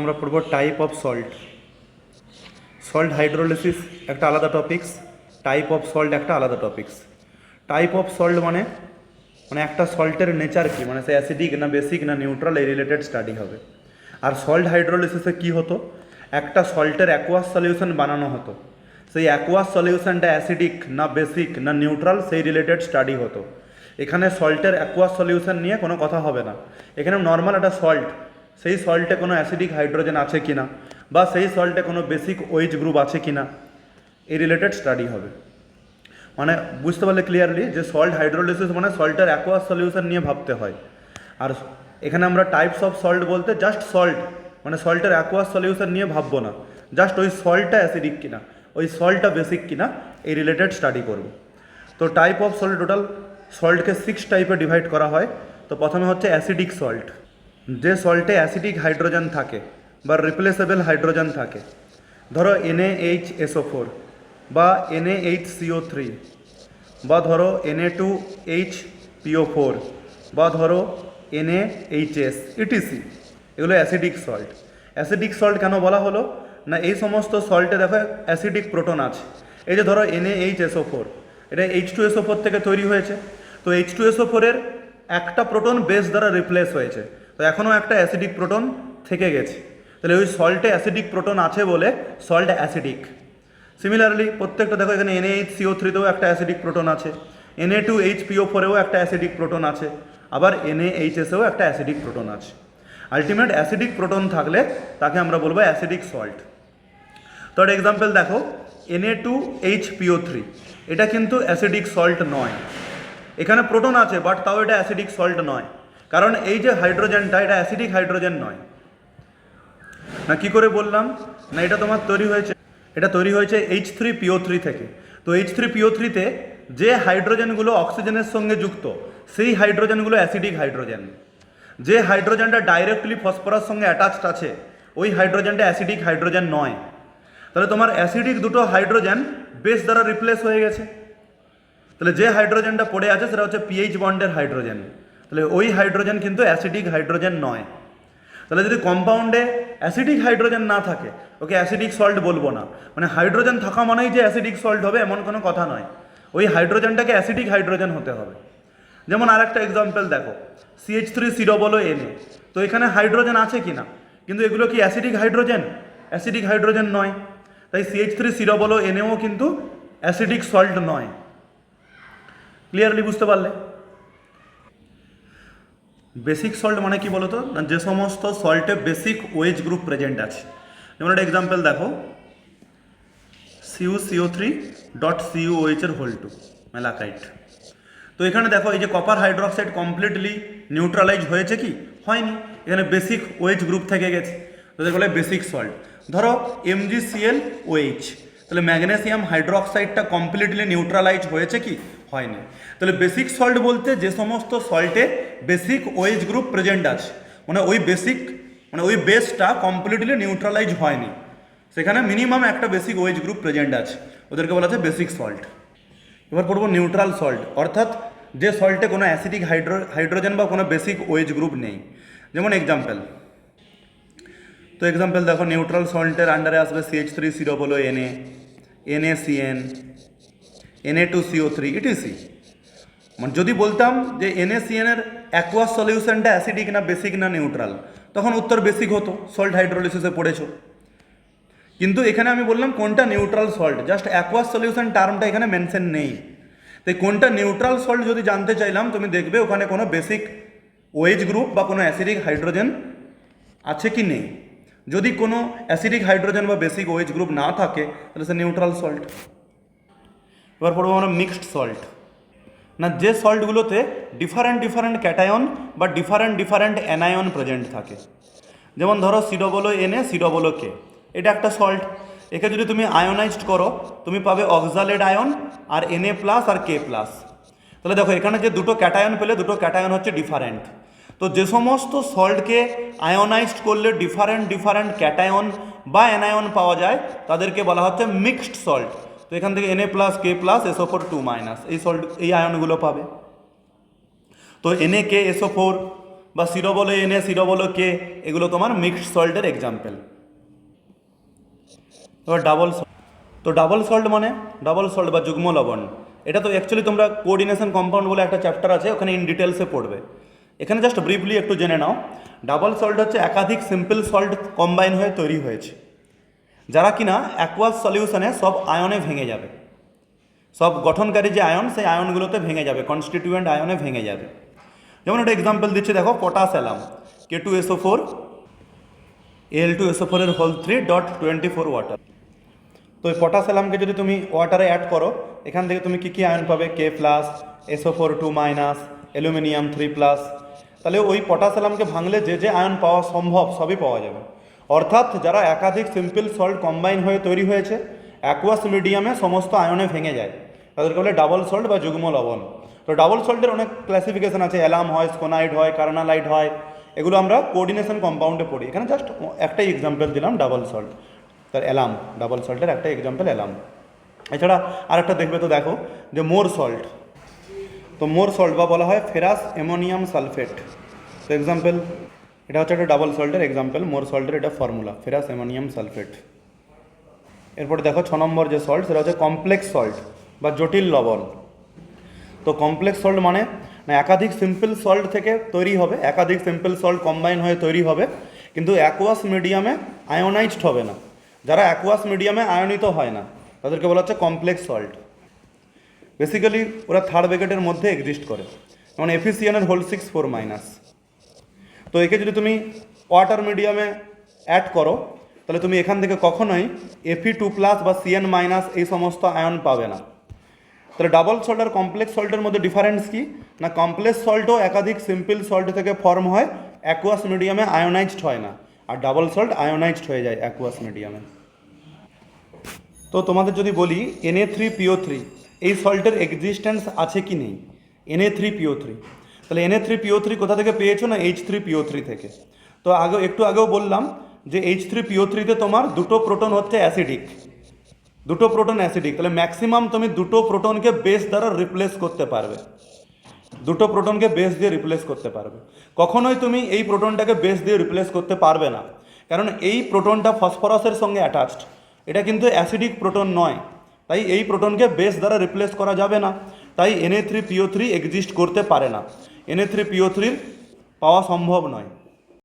আমরা পড়ব type of salt. Salt hydrolysis একটা আলাদা টপিকস, টাইপ অফ সল্ট একটা আলাদা টপিকস। টাইপ অফ সল্ট মানে একটা সল্টের নেচার কী, মানে সে অ্যাসিডিক না বেসিক না নিউট্রাল, এই রিলেটেড স্টাডি হবে। আর সল্ট হাইড্রোলিসিসে কী হতো, একটা সল্টের অ্যাকোয়াস সলিউশন বানানো হতো, সেই অ্যাকোয়াস সলিউশনটা অ্যাসিডিক না বেসিক না নিউট্রাল সেই রিলেটেড স্টাডি হতো। এখানে সল্টের অ্যাকোয়াস সলিউশন নিয়ে কোনো কথা হবে না, এখানে নর্মাল একটা সল্ট, সেই সল্টে কোনো অ্যাসিডিক হাইড্রোজেন আছে কি না, বা সেই সল্টে কোনো বেসিক ওএইচ গ্রুপ আছে কি না, এই রিলেটেড স্টাডি হবে। মানে বুঝতে পারলে ক্লিয়ারলি যে সল্ট হাইড্রোলিসিস মানে সল্টের অ্যাকোয়াস সলিউশন নিয়ে ভাবতে হয়। আর এখানে আমরা টাইপস অফ সল্ট বলতে জাস্ট সল্ট, মানে সল্টের অ্যাকোয়াস সলিউশন নিয়ে ভাববো না, জাস্ট ওই সল্টটা অ্যাসিডিক কিনা, ওই সল্টটা বেসিক কিনা, এই রিলেটেড স্টাডি করব। তো টাইপ অফ সল্ট, টোটাল সল্টকে 6 টাইপে ডিভাইড করা হয়। তো প্রথমে হচ্ছে অ্যাসিডিক সল্ট, যে সল্টে অ্যাসিডিক হাইড্রোজেন থাকে বা রিপ্লেসেবল হাইড্রোজেন থাকে। ধরো NaHSO4 বা NaHCO3 বা ধরো Na2HPO4 বা ধরো NaHS etc, এগুলো অ্যাসিডিক সল্ট। অ্যাসিডিক সল্ট কেন বলা হলো না, এই সমস্ত সল্টে দেখো অ্যাসিডিক প্রোটন আছে। এই যে ধরো NaHSO4, এটা H2SO4 থেকে তৈরি হয়েছে, তো H2SO4 এর একটা প্রোটন বেস দ্বারা রিপ্লেস হয়েছে, তো এখনও একটা অ্যাসিডিক প্রোটন থেকে গেছে, তাহলে ওই সল্টে অ্যাসিডিক প্রোটন আছে বলে সল্ট অ্যাসিডিক। সিমিলারলি প্রত্যেকটা দেখো এখানে NaHCO3তেও একটা অ্যাসিডিক প্রোটন আছে, Na2HPO4এও একটা অ্যাসিডিক প্রোটন আছে, আবার NaHSেও একটা অ্যাসিডিক প্রোটন আছে। আলটিমেট অ্যাসিডিক প্রোটন থাকলে তাকে আমরা বলবো অ্যাসিডিক সল্ট। তো একটা এক্সাম্পল দেখো, Na2HPO3 এটা কিন্তু অ্যাসিডিক সল্ট নয়, এখানে প্রোটন আছে বাট তাও এটা অ্যাসিডিক সল্ট নয়, কারণ এই যে হাইড্রোজেনটা এটা অ্যাসিডিক হাইড্রোজেন নয়। না কি করে বললাম না, এটা তোমার তৈরি হয়েছে H3PO3 থেকে। তো H3PO3তে যে হাইড্রোজেনগুলো অক্সিজেনের সঙ্গে যুক্ত সেই হাইড্রোজেনগুলো অ্যাসিডিক হাইড্রোজেন, যে হাইড্রোজেনটা ডাইরেক্টলি ফসফরাস সঙ্গে অ্যাটাচড আছে ওই হাইড্রোজেনটা অ্যাসিডিক হাইড্রোজেন নয়। তাহলে তোমার অ্যাসিডিক দুটো হাইড্রোজেন বেস দ্বারা রিপ্লেস হয়ে গেছে, তাহলে যে হাইড্রোজেনটা পড়ে আছে সেটা হচ্ছে পিএইচ বন্ডের হাইড্রোজেন, তাহলে ওই হাইড্রোজেন কিন্তু অ্যাসিডিক হাইড্রোজেন নয়। তাহলে যদি কম্পাউন্ডে অ্যাসিডিক হাইড্রোজেন না থাকে ওকে অ্যাসিডিক সল্ট বলবো না, মানে হাইড্রোজেন থাকা মানেই যে অ্যাসিডিক সল্ট হবে এমন কোনো কথা নয়, ওই হাইড্রোজেনটাকে অ্যাসিডিক হাইড্রোজেন হতে হবে। যেমন আরেকটা এক্সাম্পল দেখো, CH3COONA, তো এখানে হাইড্রোজেন আছে কি না, কিন্তু এগুলো কি অ্যাসিডিক হাইড্রোজেন? অ্যাসিডিক হাইড্রোজেন নয়, তাই CH3COONAও কিন্তু অ্যাসিডিক সল্ট নয়। ক্লিয়ারলি বুঝতে পারলে? বেসিক সল্ট মানে কি বলতো, যে সমস্ত সল্টে বেসিক ওএইচ গ্রুপ প্রেজেন্ট আছে। যেমন একটা এক্সাম্পল দেখো, CuCO3.CuOH এর হোল 2 ম্যালাকাইট। তো এখানে দেখো এই যে কপার হাইড্রোক্সাইড কমপ্লিটলি নিউট্রালাইজ হয়েছে কি? হয়নি, এখানে বেসিক ওএইচ গ্রুপ থেকে গেছে, তাদের বলে বেসিক সল্ট। ধরো MgClOH, তাহলে ম্যাগনেসিয়াম হাইড্রোক্সাইডটা কমপ্লিটলি নিউট্রালাইজ হয়েছে কি? হয়নি। তাহলে বেসিক সল্ট বলতে যে সমস্ত সল্টে বেসিক ওএইচ গ্রুপ প্রেজেন্ট আছে, মানে ওই বেসটা কমপ্লিটলি নিউট্রালাইজ হয়নি, সেখানে মিনিমাম একটা বেসিক ওএইচ গ্রুপ প্রেজেন্ট আছে, ওদেরকে বলা হচ্ছে বেসিক সল্ট। এবার পড়বো নিউট্রাল সল্ট, অর্থাৎ যে সল্টে কোনো অ্যাসিডিক হাইড্রোজেন বা কোনো বেসিক ওএইচ গ্রুপ নেই। যেমন এক্সাম্পল দেখো, নিউট্রাল সল্টের আন্ডারে আসবে CH3COONA, NaCN, Na2CO3 etc। মানে যদি বলতাম যে NaCN এর অ্যাকোয়াস সলিউশনটা অ্যাসিডিক না বেসিক না নিউট্রাল, তখন উত্তর বেসিক হতো, সল্ট হাইড্রোলিসিসে পড়েছো। কিন্তু এখানে আমি বললাম কোনটা neutral salt, just aqueous solution টার্মটা এখানে মেনশন নেই, তাই কোনটা নিউট্রাল সল্ট যদি জানতে চাইলাম তুমি দেখবে ওখানে কোনো বেসিক ওএইচ গ্রুপ বা কোনো অ্যাসিডিক হাইড্রোজেন আছে কি নেই। যদি কোনো অ্যাসিডিক হাইড্রোজেন বা বেসিক ওএইচ গ্রুপ না থাকে তাহলে সে নিউট্রাল সল্ট। এবার পড়বো আমরা মিক্সড সল্ট, না যে সল্টগুলোতে ডিফারেন্ট ক্যাটায়ন বা ডিফারেন্ট অ্যানায়ন প্রেজেন্ট থাকে। যেমন ধরো COONA COOK, এটা একটা সল্ট, একে যদি তুমি আয়োনাইজড করো তুমি পাবে অক্সালেট আয়ন আর Na+ আর K+। তাহলে দেখো এখানে যে দুটো ক্যাটায়ন পেলে, দুটো ক্যাটায়ন হচ্ছে ডিফারেন্ট। তো যে সমস্ত সল্টকে আয়োনাইজড করলে ডিফারেন্ট ক্যাটায়ন বা অ্যানায়ন পাওয়া যায় তাদেরকে বলা হচ্ছে মিক্সড সল্ট। তো এখান থেকে Na+, K+, SO4 2- এই সল্ট, এই আয়নগুলো পাবে। তো NaKSO4 বা সিরো বলো এনে, সিরো বলো কে, এগুলো তোমার মিক্সড সল্টের এক্সাম্পল। এবার ডাবল সল্ট, তো ডাবল সল্ট মানে ডাবল সল্ট বা যুগ্ম লবণ, এটা তো অ্যাকচুয়ালি তোমরা কোঅর্ডিনেশন কম্পাউন্ড বলে একটা চ্যাপ্টার আছে, ওখানে ইন ডিটেলসে পড়বে। এখানে জাস্ট ব্রিফলি একটু জেনে নাও। ডাবল সল্ট হচ্ছে একাধিক সিম্পল সল্ট কম্বাইন হয়ে তৈরি হয়েছে, যারা কিনা অ্যাকোয়াস সলিউশনে সব আয়নে ভেঙে যাবে, সব গঠনকারী যে আয়ন সেই আয়নগুলোতে ভেঙে যাবে, কনস্টিটিউয়েন্ট আয়নে ভেঙে যাবে। যেমন একটা এক্সাম্পল দিচ্ছি, দেখো পটাশ অ্যালাম K2SO4 Al2SO4 এর হোল 3.24 ওয়াটার। তো এই পটাশ অ্যালামকে যদি তুমি ওয়াটারে অ্যাড করো, এখান থেকে তুমি কী কী আয়ন পাবে, K+, SO4 2-, অ্যালুমিনিয়াম 3+। তাহলে ওই পটাশ অ্যালামকে ভাঙলে যে যে আয়ন পাওয়া সম্ভব সবই পাওয়া যাবে। অর্থাৎ যারা একাধিক সিম্পল সল্ট কম্বাইন হয়ে তৈরি হয়েছে, অ্যাকুয়াস মিডিয়ামে সমস্ত আয়নে ভেঙে যায়, তাদেরকে বলে ডাবল সল্ট বা যুগ্ম লবণ। তো ডাবল সল্টের অনেক ক্লাসিফিকেশন আছে, অ্যালাম হয়, স্কোনাইড হয়, কার্নালাইট হয়, এগুলো আমরা কোঅর্ডিনেশন কম্পাউন্ডে পড়ি। এখানে জাস্ট একটাই এক্সাম্পল দিলাম ডাবল সল্ট, তার অ্যালাম, ডাবল সল্টের একটা এক্সাম্পল অ্যালাম। এছাড়া আরেকটা দেখবে, তো দেখো যে মোর সল্ট, তো মোর সল্ট বা বলা হয় ফেরাস অ্যামোনিয়াম সালফেট। তো এক্সাম্পল, এটা হচ্ছে একটা ডাবল সল্টের এক্সাম্পল, মোর সল্টের এটা ফর্মুলা ফেরাস অ্যামোনিয়াম সালফেট। এরপরে দেখো 6 নম্বর যে সল্ট, সেটা হচ্ছে কমপ্লেক্স সল্ট বা জটিল লবণ। তো কমপ্লেক্স সল্ট মানে না একাধিক সিম্পল সল্ট থেকে তৈরি হবে, একাধিক সিম্পল সল্ট কম্বাইন হয়ে তৈরি হবে, কিন্তু অ্যাকুয়াস মিডিয়ামে আয়োনাইজড হবে না। যারা অ্যাকুয়াস মিডিয়ামে আয়নিত হয় না তাদেরকে বলা হচ্ছে কমপ্লেক্স সল্ট। বেসিক্যালি ওরা থার্ড ব্র্যাকেটের মধ্যে এক্সিস্ট করে, যেমন FeCN এর হোল 6 4-। তো একে যদি তুমি ওয়াটার মিডিয়ামে অ্যাড করো, তাহলে তুমি এখান থেকে কখনোই Fe2+ বা Cn- এই সমস্ত আয়ন পাবে না। তাহলে ডাবল সল্ট আর কমপ্লেক্স সল্টের মধ্যে ডিফারেন্স কি না, কমপ্লেক্স সল্টও একাধিক সিম্পল সল্ট থেকে ফর্ম হয়, অ্যাকুয়াস মিডিয়ামে আয়োনাইজড হয় না, আর ডাবল সল্ট আয়োনাইজড হয়ে যায় অ্যাকুয়াস মিডিয়ামে। তো তোমাদের যদি বলি Na3PO3 এই সল্টের এক্সিস্টেন্স আছে কি নেই, Na3PO3, তাহলে Na3PO3 কোথা থেকে পেয়েছো না H3PO3 থেকে। তো একটু আগেও বললাম যে H3PO3-তে তোমার দুটো প্রোটন হচ্ছে অ্যাসিডিক, দুটো প্রোটন অ্যাসিডিক, তাহলে ম্যাক্সিমাম তুমি দুটো প্রোটনকে বেস দ্বারা রিপ্লেস করতে পারবে, দুটো প্রোটনকে বেস দিয়ে রিপ্লেস করতে পারবে। কখনোই তুমি এই প্রোটনটাকে বেস দিয়ে রিপ্লেস করতে পারবে না, কারণ এই প্রোটনটা ফসফরাসের সঙ্গে অ্যাটাচড, এটা কিন্তু অ্যাসিডিক প্রোটন নয়, তাই এই প্রোটনকে বেস দ্বারা রিপ্লেস করা যাবে না, তাই Na3PO3 এক্সিস্ট করতে পারে না, Na3PO3 পাওয়া সম্ভব নয়।